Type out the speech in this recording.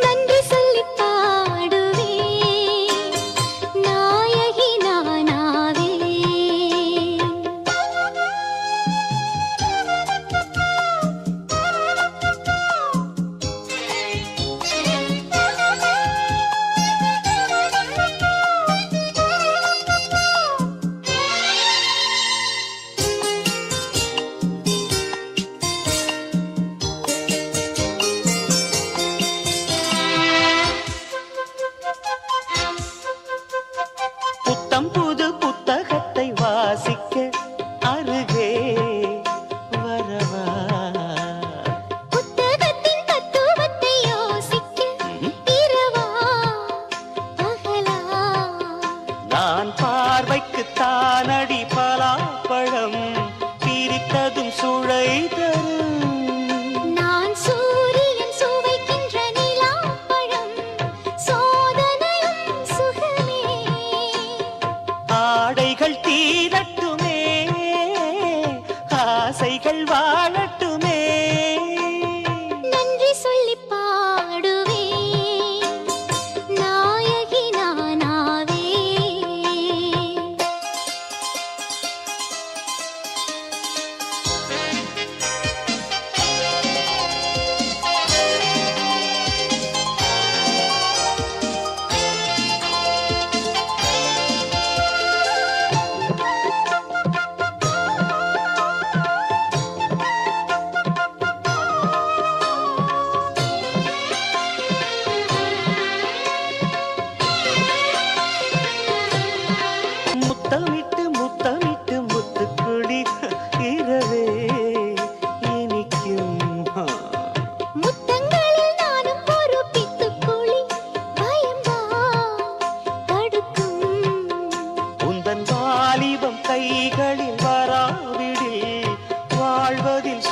நன்றி சொல்லி பாடுவே நாயகி நானாவே. புத்தம் புது புத்தகத்தை வாசிக்க அருகே வரவா. புத்தகத்தின் தத்துவத்தை யோசிக்க இரவா பகலா. நான் பார்வைக்கு தானடி பலாப்பழம் பிரித்ததும் சுழை தரும். நான் சூரியன் சுவைக்கின்ற நிலாப்பழம் சோதனையும் சுகமே. ஆடைகள் தீரட்டுமே ஆசைகள் வாழட்டுமே. நன்றி சொல்லி பாடுவே நாயகி நானாவே. முத்தமிட்டு முத்தமிட்டு முத்துக்குடி இரவே இனிக்கும். முத்தங்களில் நானும் ஒரு பித்துக்குளி பயம்பா தடுக்கும். உந்தன் வாலிபம் கைகளில் வராவிடில் வாழ்வதில்